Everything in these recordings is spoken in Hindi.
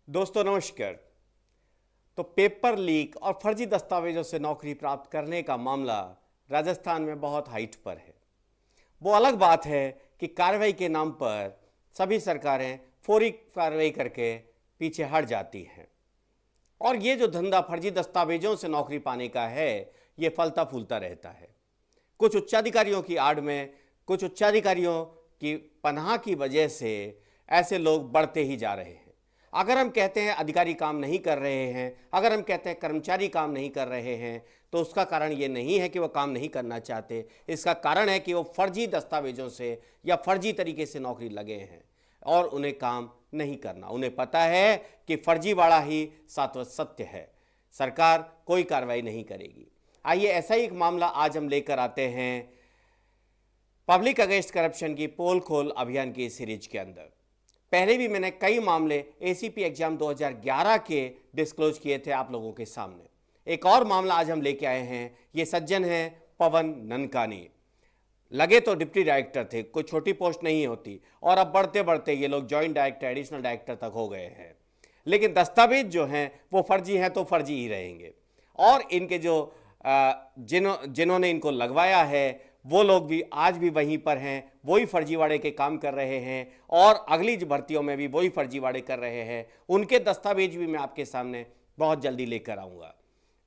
दोस्तों नमस्कार। तो पेपर लीक और फर्जी दस्तावेजों से नौकरी प्राप्त करने का मामला राजस्थान में बहुत हाइट पर है। वो अलग बात है कि कार्रवाई के नाम पर सभी सरकारें फौरी कार्रवाई करके पीछे हट जाती हैं और ये जो धंधा फर्जी दस्तावेजों से नौकरी पाने का है ये फलता फूलता रहता है। कुछ उच्चाधिकारियों की आड़ में, कुछ उच्चाधिकारियों की पनाह की वजह से ऐसे लोग बढ़ते ही जा रहे हैं। अगर हम कहते हैं अधिकारी काम नहीं कर रहे हैं, अगर हम कहते हैं कर्मचारी काम नहीं कर रहे हैं, तो उसका कारण ये नहीं है कि वो काम नहीं करना चाहते। इसका कारण है कि वो फर्जी दस्तावेजों से या फर्जी तरीके से नौकरी लगे हैं और उन्हें काम नहीं करना। उन्हें पता है कि फर्जीवाड़ा ही शाश्वत सत्य है, सरकार कोई कार्रवाई नहीं करेगी। आइए ऐसा ही एक मामला आज हम लेकर आते हैं पब्लिक अगेंस्ट करप्शन की पोल खोल अभियान की सीरीज के अंदर। पहले भी मैंने कई मामले एसीपी एग्जाम 2011 के डिस्क्लोज किए थे आप लोगों के सामने। एक और मामला आज हम लेके आए हैं। ये सज्जन हैं पवन ननकानी। लगे तो डिप्टी डायरेक्टर थे, कोई छोटी पोस्ट नहीं होती, और अब बढ़ते बढ़ते ये लोग जॉइंट डायरेक्टर, एडिशनल डायरेक्टर तक हो गए हैं। लेकिन दस्तावेज जो हैं वो फर्जी हैं तो फर्जी ही रहेंगे और इनके जो जिन्होंने इनको लगवाया है वो लोग भी आज भी वहीं पर हैं, वही फर्जीवाड़े के काम कर रहे हैं और अगली भर्तियों में भी वही फर्जीवाड़े कर रहे हैं। उनके दस्तावेज भी मैं आपके सामने बहुत जल्दी लेकर आऊँगा।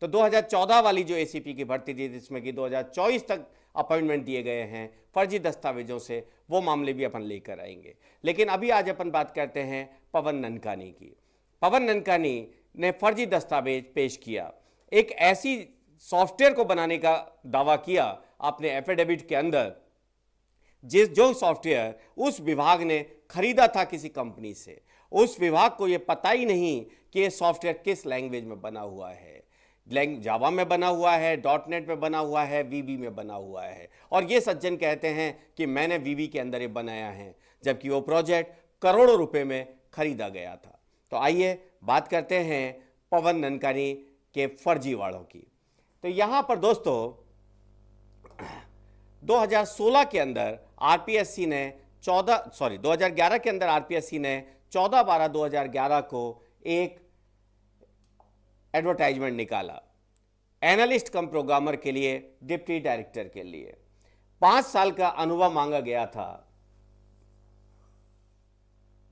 तो 2014 वाली जो एसीपी की भर्ती थी जिसमें कि 2024 तक अपॉइंटमेंट दिए गए हैं फर्जी दस्तावेजों से, वो मामले भी अपन लेकर आएंगे। लेकिन अभी आज अपन बात करते हैं पवन ननकानी की। पवन ननकानी ने फर्जी दस्तावेज पेश किया, एक ऐसी सॉफ्टवेयर को बनाने का दावा किया अपने एफिडेविट के अंदर जो सॉफ्टवेयर उस विभाग ने खरीदा था किसी कंपनी से। उस विभाग को यह पता ही नहीं कि यह सॉफ्टवेयर किस लैंग्वेज में बना हुआ है। जावा में बना हुआ है, .NET में बना हुआ है, VB में बना हुआ है। और ये सज्जन कहते हैं कि मैंने VB के अंदर ये बनाया है, जबकि वो प्रोजेक्ट करोड़ों रुपए में खरीदा गया था। तो आइए बात करते हैं पवन ननकानी के फर्जीवाड़ों की। तो यहां पर दोस्तों 2016 के अंदर आरपीएससी ने 2011 के अंदर आरपीएससी ने 14/12/2011 को एक एडवर्टाइजमेंट निकाला एनालिस्ट कम प्रोग्रामर के लिए, डिप्टी डायरेक्टर के लिए। 5 साल का अनुभव मांगा गया था।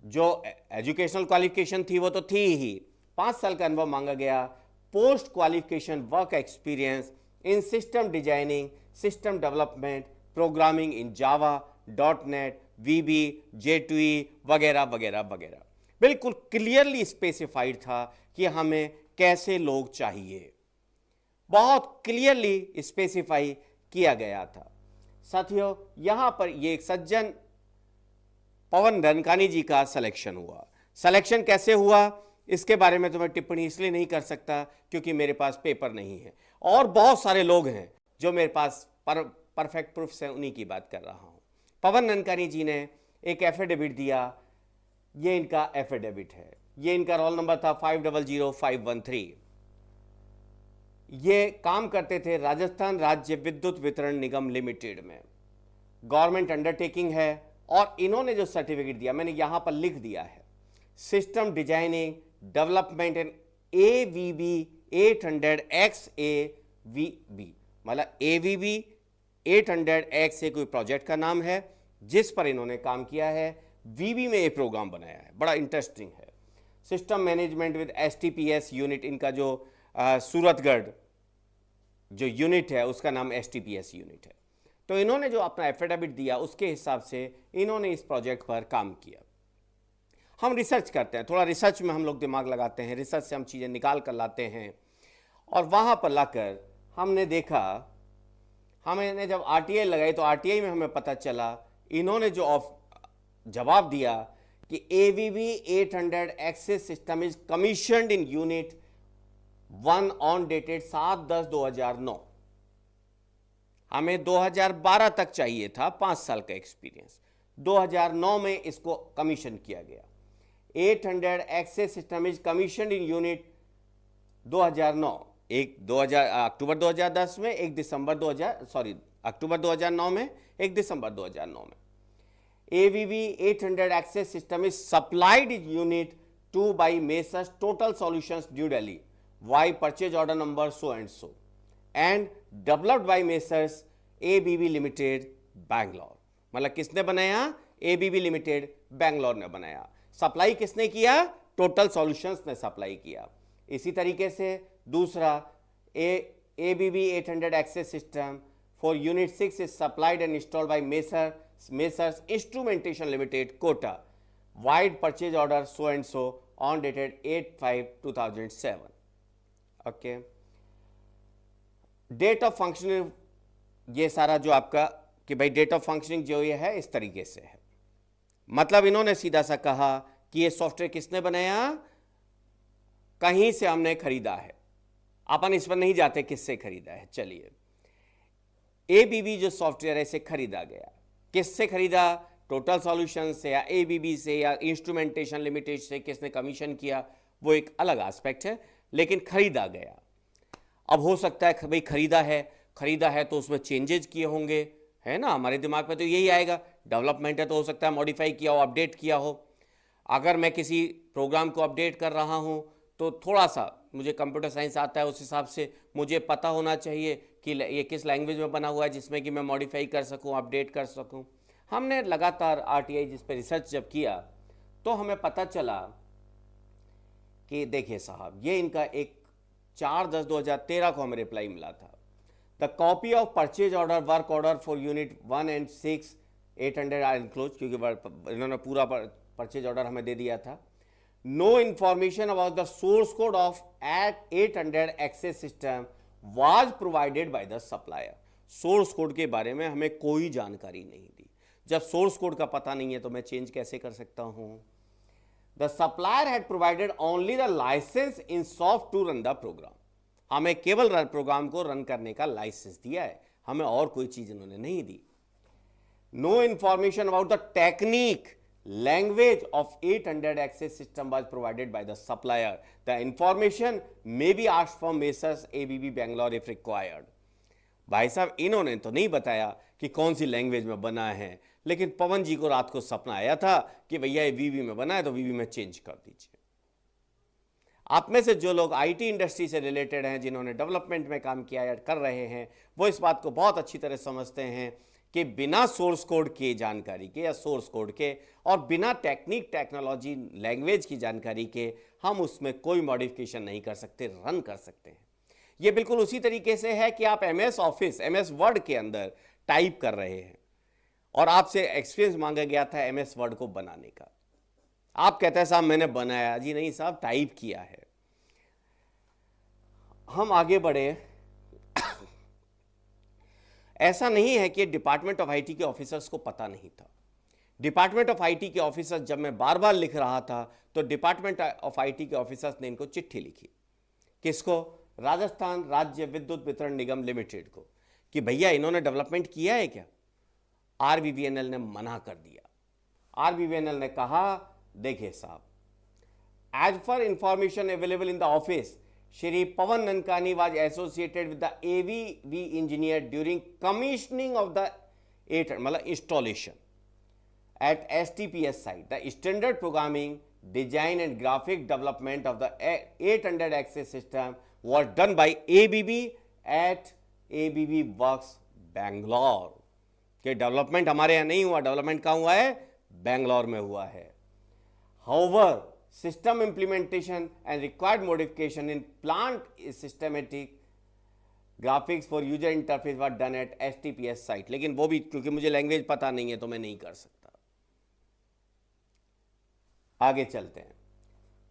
जो एजुकेशनल क्वालिफिकेशन थी वो तो थी ही, 5 साल का अनुभव मांगा गया। Post qualification work experience in system designing, system development, programming in Java, .NET, VB, J2E वगैरह वगैरह वगैरह। बिल्कुल क्लियरली स्पेसिफाइड था कि हमें कैसे लोग चाहिए, बहुत क्लियरली स्पेसिफाई किया गया था। साथियों यहां पर ये एक सज्जन पवन ननकानी जी का सिलेक्शन हुआ। सिलेक्शन कैसे हुआ इसके बारे में तो मैं टिप्पणी इसलिए नहीं कर सकता क्योंकि मेरे पास पेपर नहीं है, और बहुत सारे लोग हैं जो मेरे पास परफेक्ट प्रूफ्स हैं, उन्हीं की बात कर रहा हूं। पवन ननकानी जी ने एक एफिडेविट दिया। ये इनका एफिडेविट है, ये इनका रोल नंबर था 500513। ये काम करते थे राजस्थान राज्य विद्युत वितरण निगम लिमिटेड में, गवर्नमेंट अंडरटेकिंग है। और इन्होंने जो सर्टिफिकेट दिया मैंने यहां पर लिख दिया है, system designing development in AVB 800XAVB, मतलब AVB 800XA कोई प्रोजेक्ट का नाम है जिस पर इन्होंने काम किया है। VB में एक प्रोग्राम बनाया है, बड़ा इंटरेस्टिंग है। System management with STPS unit, इनका जो सूरतगढ़ जो यूनिट है उसका नाम STPS यूनिट है। तो इन्होंने जो अपना एफिडेविट दिया उसके हिसाब से इन्होंने इस प्रोजेक्ट पर काम किया। हम रिसर्च करते हैं, थोड़ा रिसर्च में हम लोग दिमाग लगाते हैं, रिसर्च से हम चीज़ें निकाल कर लाते हैं और वहाँ पर लाकर हमने देखा, हमने जब RTI लगाई तो RTI में हमें पता चला इन्होंने जो जवाब दिया कि AVB 800XA system is commissioned in unit 1 on dated 7/10/2009। हमें 2012 तक चाहिए था, 5 साल का एक्सपीरियंस। 2009 में इसको कमीशन किया गया। 800XA system is commission in unit 2009, अक्टूबर 2010 में, अक्टूबर 2009 में, 1 दिसंबर 2009 में। AVB 800XA system is supplied in unit to by Messrs Total Solutions New Delhi, Y purchase order number so and so, and developed by Messrs ABB Limited, Bangalore. मतलब किसने बनाया? ABB Limited, Bangalore ने बनाया. सप्लाई किसने किया? टोटल सॉल्यूशंस ने सप्लाई किया. इसी तरीके से दूसरा ABB 800 access system for unit 6 is supplied and installed by messrs instrumentation limited, Kota, vide purchase order so and so on dated 8/5/2007. Okay, date of functioning, ये सारा जो आपका कि भाई डेट ऑफ फंक्शनिंग जो ये है इस तरीके से है. मतलब इन्होंने सीधा सा कहा कि ये सॉफ्टवेयर किसने बनाया? कहीं से हमने खरीदा है. अपन इस पर नहीं जाते किससे खरीदा है. चलिए, एबीबी जो सॉफ्टवेयर है इसे खरीदा गया. किससे खरीदा? टोटल सॉल्यूशन से या एबीबी से या इंस्ट्रूमेंटेशन लिमिटेड से. किसने कमीशन किया वो एक अलग एस्पेक्ट है, लेकिन खरीदा गया. अब हो सकता है भाई खरीदा है तो उसमें चेंजेस किए होंगे, है ना. हमारे दिमाग में तो यही आएगा. डेवलपमेंट है तो हो सकता है मॉडिफाई किया हो, अपडेट किया हो. अगर मैं किसी प्रोग्राम को अपडेट कर रहा हूं तो थोड़ा सा मुझे कंप्यूटर साइंस आता है, उस हिसाब से मुझे पता होना चाहिए कि ये किस लैंग्वेज में बना हुआ है जिसमें कि मैं मॉडिफाई कर सकूं, अपडेट कर सकूं. हमने लगातार आरटीआई जिस पे रिसर्च जब किया तो हमें पता चला कि देखिए साहब, ये इनका एक 4/10/2013 को हमें रिप्लाई मिला था. The copy of purchase order, work order for unit 1 and 6 800 are enclose, क्योंकि इन्होंने पूरा परचेज ऑर्डर हमें दे दिया था. No information about the source code of 800 access system was provided by the supplier. Source code के बारे में हमें कोई जानकारी नहीं दी. जब सोर्स कोड का पता नहीं है तो मैं चेंज कैसे कर सकता हूं? The supplier had provided only the license in soft to run the program. हमें केवल प्रोग्राम को रन करने का लाइसेंस दिया है, हमें और कोई चीज इन्होंने नहीं दी. No information about the technique, language of 800 access system was provided by the supplier. The information may be asked from Messrs ABB Bangalore if required. भाई साहब, इन्होंने तो नहीं बताया कि कौन सी लैंग्वेज में बना है, लेकिन पवन जी को रात को सपना आया था कि भैया ये वीवी में बना है तो वीवी में चेंज कर दीजिए. आप में से जो लोग आईटी इंडस्ट्री से रिलेटेड हैं, जिन्होंने डेवलपमेंट में काम किया या कर रहे हैं, वो इस बात को बहुत अच्छी तरह समझते हैं कि बिना सोर्स कोड के जानकारी के या सोर्स कोड के और बिना टेक्नोलॉजी लैंग्वेज की जानकारी के हम उसमें कोई मॉडिफिकेशन नहीं कर सकते, रन कर सकते हैं. ये बिल्कुल उसी तरीके से है कि आप एमएस ऑफिस, एमएस वर्ड के अंदर टाइप कर रहे हैं और आपसे एक्सपीरियंस मांगा गया था एमएस वर्ड को बनाने का. आप कहते हैं साहब मैंने बनाया. जी नहीं साहब, टाइप किया है. हम आगे बढ़े. ऐसा नहीं है कि डिपार्टमेंट ऑफ आईटी के ऑफिसर्स को पता नहीं था. डिपार्टमेंट ऑफ आईटी के ऑफिसर्स, जब मैं बार बार लिख रहा था तो डिपार्टमेंट ऑफ आईटी के ऑफिसर्स ने इनको चिट्ठी लिखी. किसको? राजस्थान राज्य विद्युत वितरण निगम लिमिटेड को, कि भैया इन्होंने डेवलपमेंट किया है क्या? आरबीवीएनएल ने मना कर दिया. आरबीवीएनएल ने कहा देखिए साहब, as for information available in the office, Shri Pavan Nankani was associated with the AVV engineer during commissioning of the 800, मतलब installation at STPS site. The standard programming, design and graphic development of the 800 access system was done by ABB at ABB Works Bangalore. कि डेवलपमेंट हमारे यहाँ नहीं हुआ, डेवलपमेंट कहाँ हुआ है? बैंगलोर में हुआ है. However, system implementation and required modification in plant systematic graphics for user interface were done at STPS site. लेकिन वो भी क्योंकि मुझे लैंग्वेज पता नहीं है तो मैं नहीं कर सकता. आगे चलते हैं.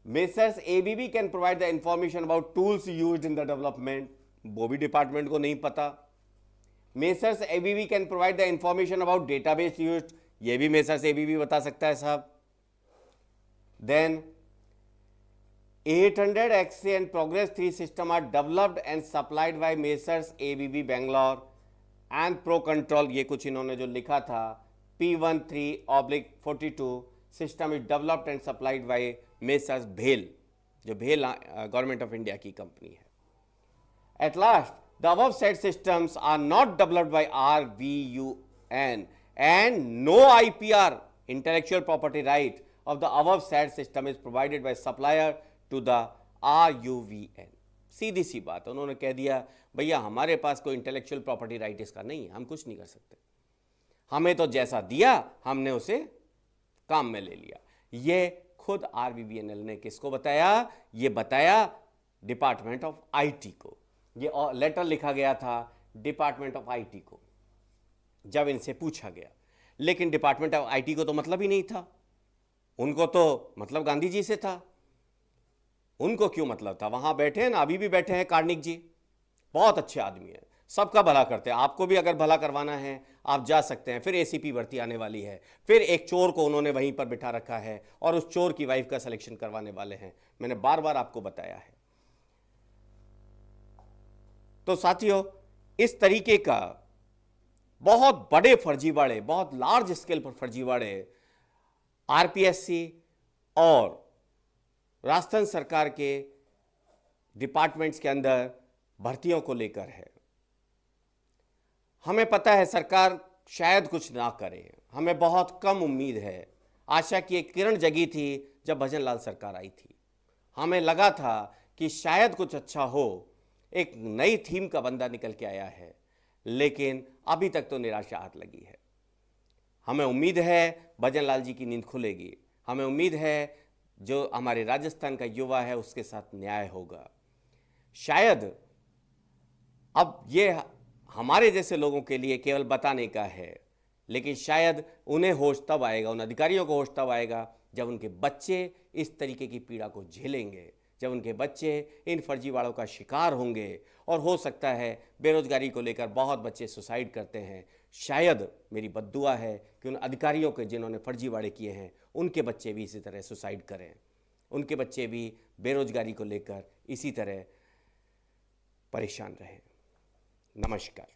Messrs ABB can provide the information about tools used in the development. वो भी डिपार्टमेंट को नहीं पता. Messrs ABB can provide the information about database used. ये भी Messrs ABB बता सकता है साहब. Then 800 XA and Progress 3 system are developed and supplied by Messrs ABB Bangalore and Pro Control. ये कुछ इन्होंने जो लिखा था, P13/42 system is developed and supplied by Messrs भेल, जो भेल गवर्नमेंट ऑफ इंडिया की कंपनी है. At last, the above said systems are not developed by RVUN and no IPR, intellectual property right, of the above said system is provided by supplier to the RUVN। सीधी सी बात, उन्होंने कह दिया भैया हमारे पास कोई इंटेलेक्चुअल प्रॉपर्टी राइट इसका नहीं है, हम कुछ नहीं कर सकते, हमें तो जैसा दिया हमने उसे काम में ले लिया। ये खुद RVVNL ने किसको बताया? ये बताया डिपार्टमेंट ऑफ IT को। ये लेटर लिखा गया था डिपार्टमेंट ऑफ IT को जब इनसे पूछा गया, लेकिन डिपार्टमेंट ऑफ IT को तो मतलब ही नहीं था, उनको तो मतलब गांधी जी से था। उनको क्यों मतलब था? वहां बैठे हैं ना, अभी भी बैठे हैं कार्निक जी, बहुत अच्छे आदमी हैं, सबका भला करते हैं। आपको भी अगर भला करवाना है आप जा सकते हैं। फिर ACP भर्ती आने वाली है, फिर एक चोर को उन्होंने वहीं पर बिठा रखा है और उस चोर की वाइफ का सिलेक्शन करवाने वाले हैं, मैंने बार बार आपको बताया है। तो साथियों, इस तरीके का बहुत बड़े फर्जीवाड़े, बहुत लार्ज स्केल पर फर्जीवाड़े RPSC और राजस्थान सरकार के डिपार्टमेंट्स के अंदर भर्तियों को लेकर है। हमें पता है सरकार शायद कुछ ना करे, हमें बहुत कम उम्मीद है। आशा की एक किरण जगी थी जब भजन लाल सरकार आई थी, हमें लगा था कि शायद कुछ अच्छा हो, एक नई थीम का बंदा निकल के आया है, लेकिन अभी तक तो निराशा हाथ लगी है। हमें उम्मीद है भजन लाल जी की नींद खुलेगी, हमें उम्मीद है जो हमारे राजस्थान का युवा है उसके साथ न्याय होगा। शायद अब ये हमारे जैसे लोगों के लिए केवल बताने का है, लेकिन शायद उन्हें होश तब आएगा, उन अधिकारियों को होश तब आएगा जब उनके बच्चे इस तरीके की पीड़ा को झेलेंगे, जब उनके बच्चे इन फर्जीवाड़ों का शिकार होंगे। और हो सकता है बेरोजगारी को लेकर बहुत बच्चे सुसाइड करते हैं, शायद मेरी बद्दुआ है कि उन अधिकारियों के जिन्होंने फर्जीवाड़े किए हैं उनके बच्चे भी इसी तरह सुसाइड करें, उनके बच्चे भी बेरोजगारी को लेकर इसी तरह परेशान रहें। नमस्कार।